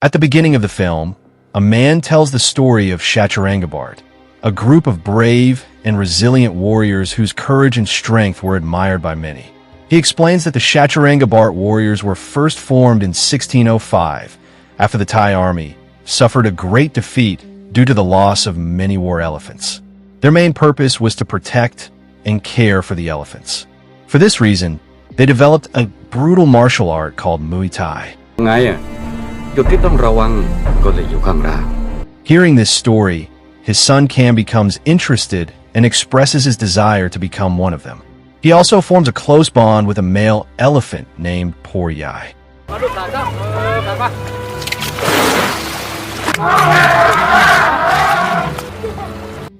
At the beginning of the film, a man tells the story of Shacharangabart, a group of brave and resilient warriors whose courage and strength were admired by many. He explains that the Shacharangabart warriors were first formed in 1605 after the Thai army suffered a great defeat due to the loss of many war elephants. Their main purpose was to protect and care for the elephants. For this reason, they developed a brutal martial art called Muay Thai. Hearing this story, his son Cam becomes interested and expresses his desire to become one of them. He also forms a close bond with a male elephant named Por Yai.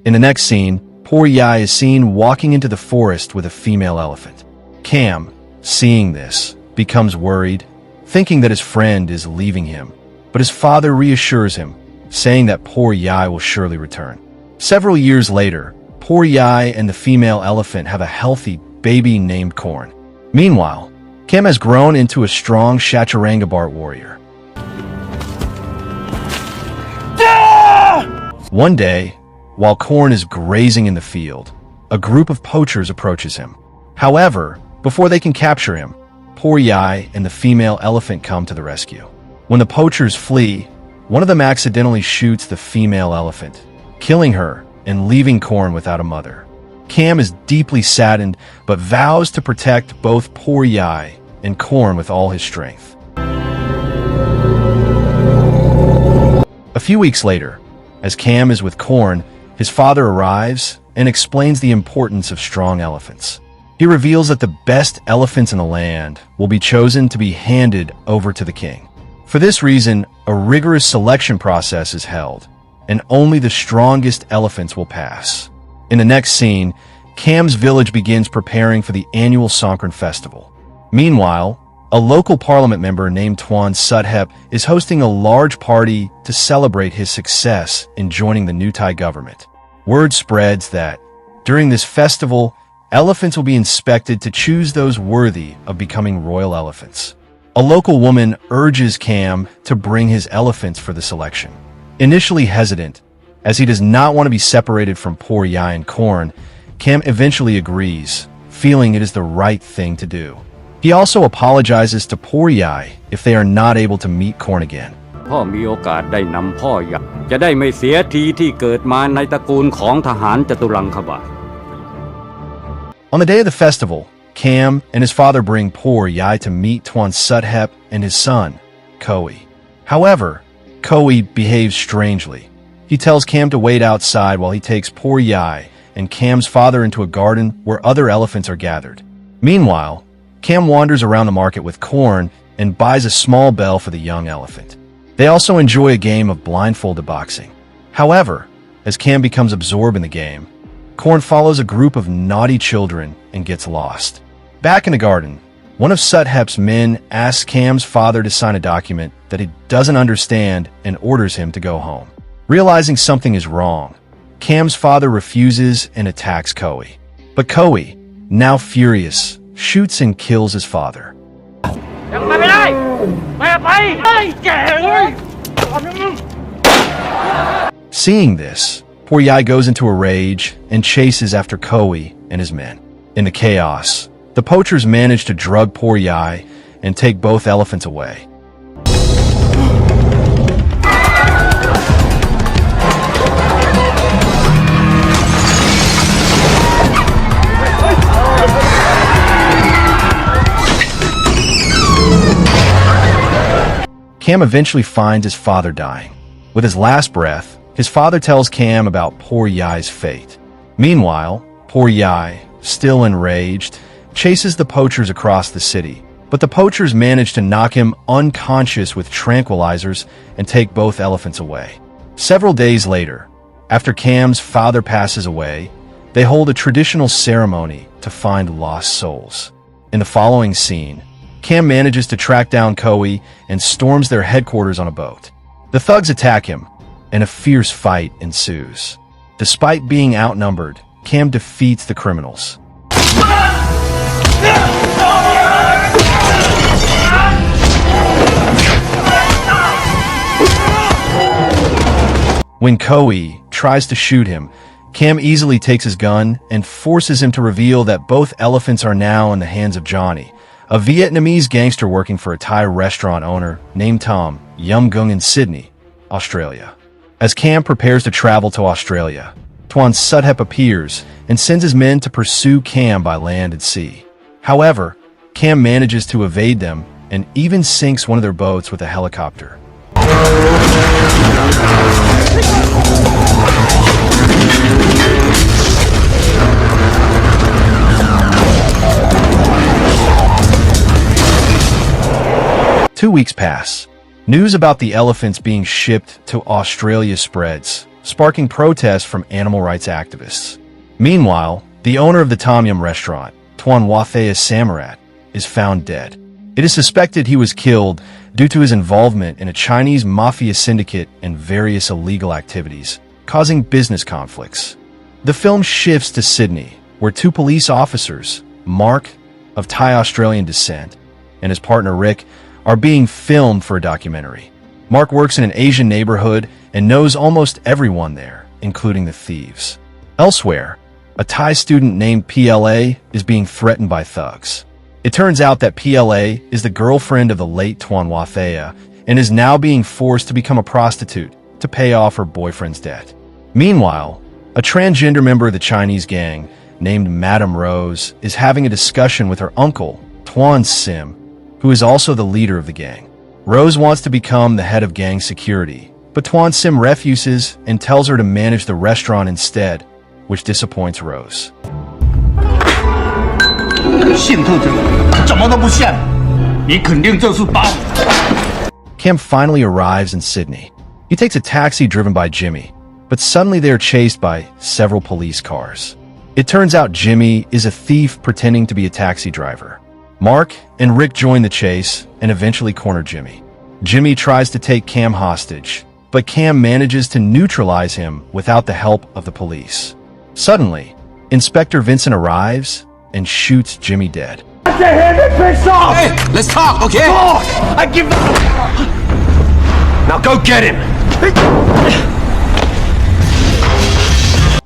In the next scene, Por Yai is seen walking into the forest with a female elephant. Cam, seeing this, becomes worried, thinking that his friend is leaving him, but his father reassures him, saying that Por Yai will surely return. Several years later, Por Yai and the female elephant have a healthy baby named Corn. Meanwhile, Cam has grown into a strong Shacharangabart warrior. One day, while Corn is grazing in the field, a group of poachers approaches him. However, before they can capture him, Por Yai and the female elephant come to the rescue. When the poachers flee, one of them accidentally shoots the female elephant, killing her and leaving Corn without a mother. Cam is deeply saddened, but vows to protect both Por Yai and Corn with all his strength. A few weeks later, as Cam is with Corn, his father arrives and explains the importance of strong elephants. He reveals that the best elephants in the land will be chosen to be handed over to the king. For this reason, a rigorous selection process is held, and only the strongest elephants will pass. In the next scene, Cam's village begins preparing for the annual Songkran festival. Meanwhile, a local parliament member named Tuan Suthep is hosting a large party to celebrate his success in joining the new Thai government. Word spreads that, during this festival, elephants will be inspected to choose those worthy of becoming royal elephants. A local woman urges Cam to bring his elephants for the selection. Initially hesitant, as he does not want to be separated from Por Yai and Corn, Cam eventually agrees, feeling it is the right thing to do. He also apologizes to Por Yai if they are not able to meet Corn again. On the day of the festival, Cam and his father bring Por Yai to meet Tuan Suthep and his son, Koi. However, Koi behaves strangely. He tells Cam to wait outside while he takes Por Yai and Cam's father into a garden where other elephants are gathered. Meanwhile, Cam wanders around the market with Corn and buys a small bell for the young elephant. They also enjoy a game of blindfolded boxing. However, as Cam becomes absorbed in the game, Corn follows a group of naughty children and gets lost. Back in the garden, one of Suthep's men asks Cam's father to sign a document that he doesn't understand and orders him to go home. Realizing something is wrong, Cam's father refuses and attacks Koi. But Koi, now furious, shoots and kills his father. Seeing this, Por Yai goes into a rage and chases after Koi and his men. In the chaos, the poachers manage to drug Por Yai and take both elephants away. Cam eventually finds his father dying. With his last breath, his father tells Cam about Por Yai's fate. Meanwhile, Por Yai, still enraged, chases the poachers across the city, but the poachers manage to knock him unconscious with tranquilizers and take both elephants away. Several days later, after Cam's father passes away, they hold a traditional ceremony to find lost souls. In the following scene, Cam manages to track down Koi and storms their headquarters on a boat. The thugs attack him, and a fierce fight ensues. Despite being outnumbered, Cam defeats the criminals. When Koi tries to shoot him, Cam easily takes his gun and forces him to reveal that both elephants are now in the hands of Johnny, a Vietnamese gangster working for a Thai restaurant owner named Tom Yum Gung in Sydney, Australia. As Cam prepares to travel to Australia, Tuan Suthep appears and sends his men to pursue Cam by land and sea. However, Cam manages to evade them and even sinks one of their boats with a helicopter. 2 weeks pass. News about the elephants being shipped to Australia spreads, sparking protests from animal rights activists. Meanwhile, the owner of the Tom Yum restaurant, Tuan Wathea Samarat, is found dead. It is suspected he was killed due to his involvement in a Chinese Mafia syndicate and various illegal activities, causing business conflicts. The film shifts to Sydney, where two police officers, Mark, of Thai-Australian descent, and his partner Rick, are being filmed for a documentary. Mark works in an Asian neighborhood and knows almost everyone there, including the thieves. Elsewhere, a Thai student named PLA is being threatened by thugs. It turns out that PLA is the girlfriend of the late Tuan Wathea and is now being forced to become a prostitute to pay off her boyfriend's debt. Meanwhile, a transgender member of the Chinese gang named Madame Rose is having a discussion with her uncle, Tuan Sim, who is also the leader of the gang. Rose wants to become the head of gang security, but Tuan Sim refuses and tells her to manage the restaurant instead, which disappoints Rose. Cam finally arrives in Sydney. He takes a taxi driven by Jimmy, but suddenly they are chased by several police cars. It turns out Jimmy is a thief pretending to be a taxi driver. Mark and Rick join the chase and eventually corner Jimmy. Jimmy tries to take Cam hostage, but Cam manages to neutralize him without the help of the police. Suddenly, Inspector Vincent arrives and shoots Jimmy dead. Hey, let's talk, okay? Oh, I give up. Now go get him.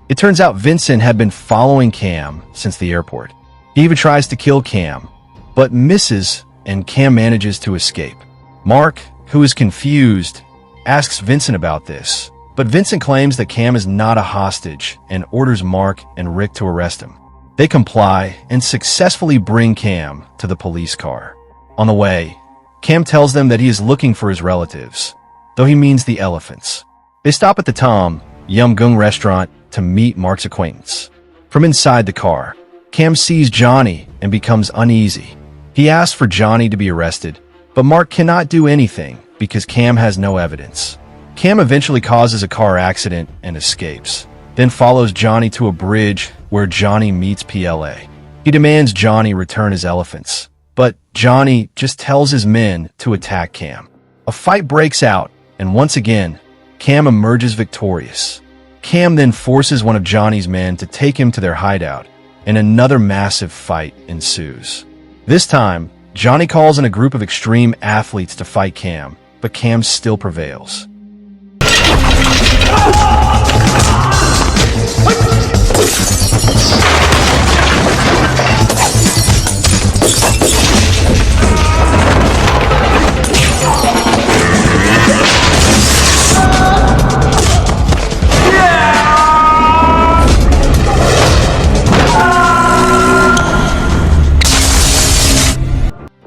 It turns out Vincent had been following Cam since the airport. He even tries to kill Cam, but misses, and Cam manages to escape. Mark, who is confused, asks Vincent about this, but Vincent claims that Cam is not a hostage and orders Mark and Rick to arrest him. They comply and successfully bring Cam to the police car. On the way, Cam tells them that he is looking for his relatives, though he means the elephants. They stop at the Tom Yum Gung restaurant to meet Mark's acquaintance. From inside the car, Cam sees Johnny and becomes uneasy. He asks for Johnny to be arrested, but Mark cannot do anything because Cam has no evidence. Cam eventually causes a car accident and escapes, then follows Johnny to a bridge where Johnny meets PLA. He demands Johnny return his elephants, but Johnny just tells his men to attack Cam. A fight breaks out, and once again, Cam emerges victorious. Cam then forces one of Johnny's men to take him to their hideout, and another massive fight ensues. This time, Johnny calls in a group of extreme athletes to fight Cam, but Cam still prevails.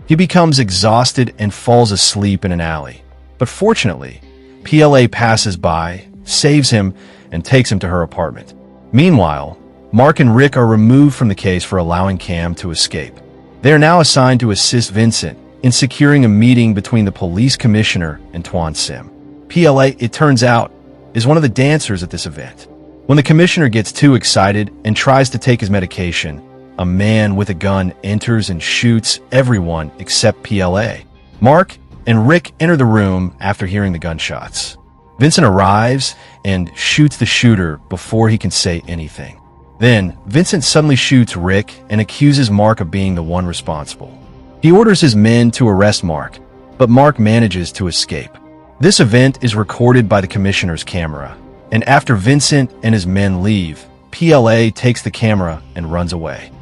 He becomes exhausted and falls asleep in an alley. But fortunately, PLA passes by, saves him, and takes him to her apartment. Meanwhile, Mark and Rick are removed from the case for allowing Cam to escape. They are now assigned to assist Vincent in securing a meeting between the police commissioner and Tuan Sim. PLA, it turns out, is one of the dancers at this event. When the commissioner gets too excited and tries to take his medication, a man with a gun enters and shoots everyone except PLA. Mark and Rick enter the room after hearing the gunshots. Vincent arrives and shoots the shooter before he can say anything. Then, Vincent suddenly shoots Rick and accuses Mark of being the one responsible. He orders his men to arrest Mark, but Mark manages to escape. This event is recorded by the commissioner's camera, And after Vincent and his men leave, PLA takes the camera and runs away.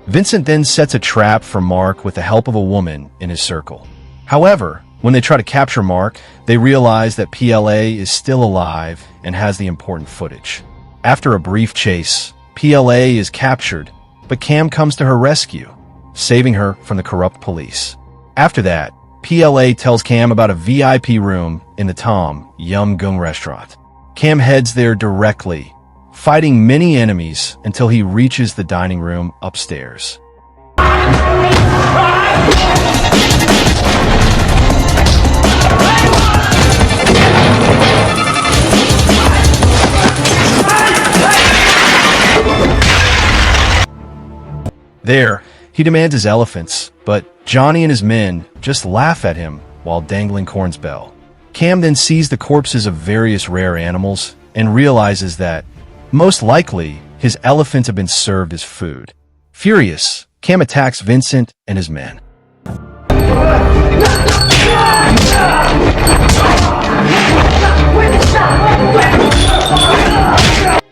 Vincent then sets a trap for Mark with the help of a woman in his circle. However, when they try to capture Mark, they realize that PLA is still alive and has the important footage. After a brief chase, PLA is captured, but Cam comes to her rescue, saving her from the corrupt police. After that, PLA tells Cam about a VIP room in the Tom Yum Goong restaurant. Cam heads there directly, fighting many enemies until he reaches the dining room upstairs. There, he demands his elephants, but Johnny and his men just laugh at him while dangling Corn's bell. Cam then sees the corpses of various rare animals and realizes that, most likely, his elephants have been served as food. Furious, Cam attacks Vincent and his men.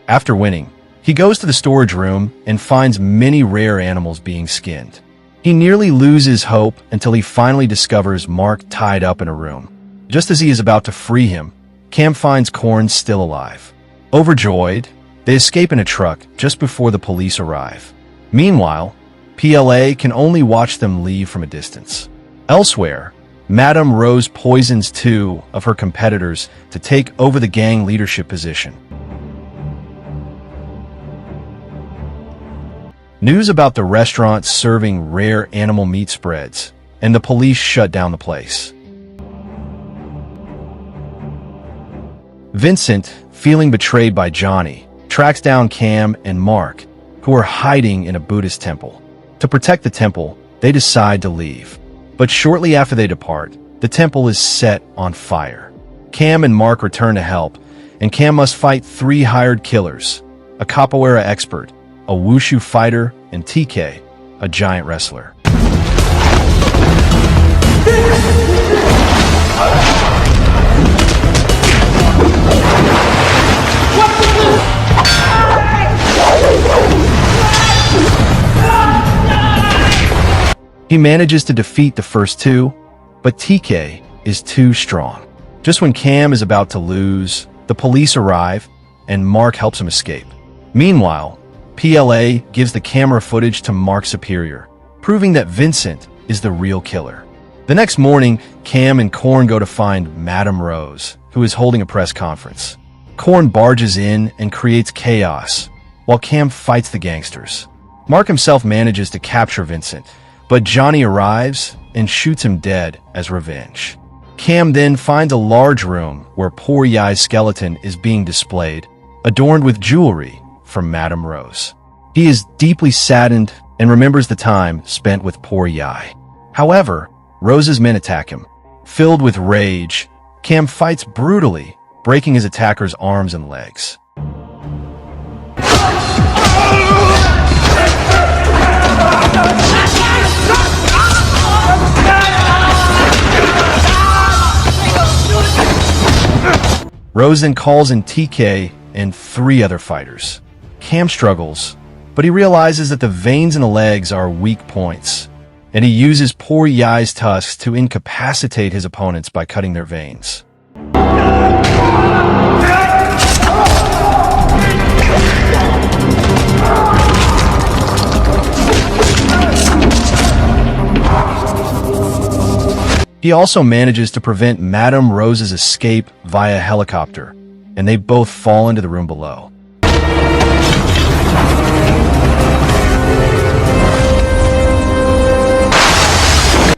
After winning, he goes to the storage room and finds many rare animals being skinned. He nearly loses hope until he finally discovers Mark tied up in a room. Just as he is about to free him, Cam finds Corn still alive. Overjoyed, they escape in a truck just before the police arrive. Meanwhile, PLA can only watch them leave from a distance. Elsewhere, Madame Rose poisons 2 of her competitors to take over the gang leadership position. News about the restaurant serving rare animal meat spreads, and the police shut down the place. Vincent, feeling betrayed by Johnny, tracks down Cam and Mark, who are hiding in a Buddhist temple. To protect the temple, they decide to leave. But shortly after they depart, the temple is set on fire. Cam and Mark return to help, and Cam must fight 3 hired killers, a capoeira expert, a wushu fighter, and TK, a giant wrestler. He manages to defeat the first 2, but TK is too strong. Just when Cam is about to lose, the police arrive, and Mark helps him escape. Meanwhile, PLA gives the camera footage to Mark's superior, proving that Vincent is the real killer. The next morning, Cam and Corn go to find Madame Rose, who is holding a press conference. Corn barges in and creates chaos, while Cam fights the gangsters. Mark himself manages to capture Vincent, but Johnny arrives and shoots him dead as revenge. Cam then finds a large room where Poor Yai's skeleton is being displayed, adorned with jewelry from Madame Rose. He is deeply saddened and remembers the time spent with Poor Yai. However, Rose's men attack him. Filled with rage, Cam fights brutally, breaking his attacker's arms and legs. Rose then calls in TK and 3 other fighters. Cam struggles, but he realizes that the veins in the legs are weak points, and he uses Poor Yai's tusks to incapacitate his opponents by cutting their veins. He also manages to prevent Madame Rose's escape via helicopter, and they both fall into the room below.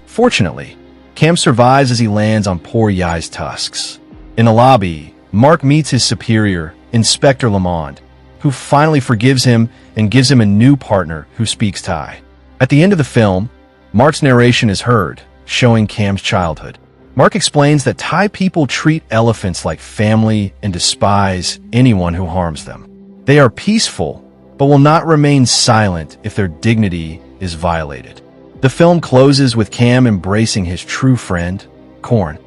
Fortunately, Cam survives as he lands on Poor Yai's tusks. In the lobby, Mark meets his superior, Inspector Lamond, who finally forgives him and gives him a new partner who speaks Thai. At the end of the film, Mark's narration is heard, showing Cam's childhood. Mark explains that Thai people treat elephants like family and despise anyone who harms them. They are peaceful, but will not remain silent if their dignity is violated. The film closes with Cam embracing his true friend, Corn.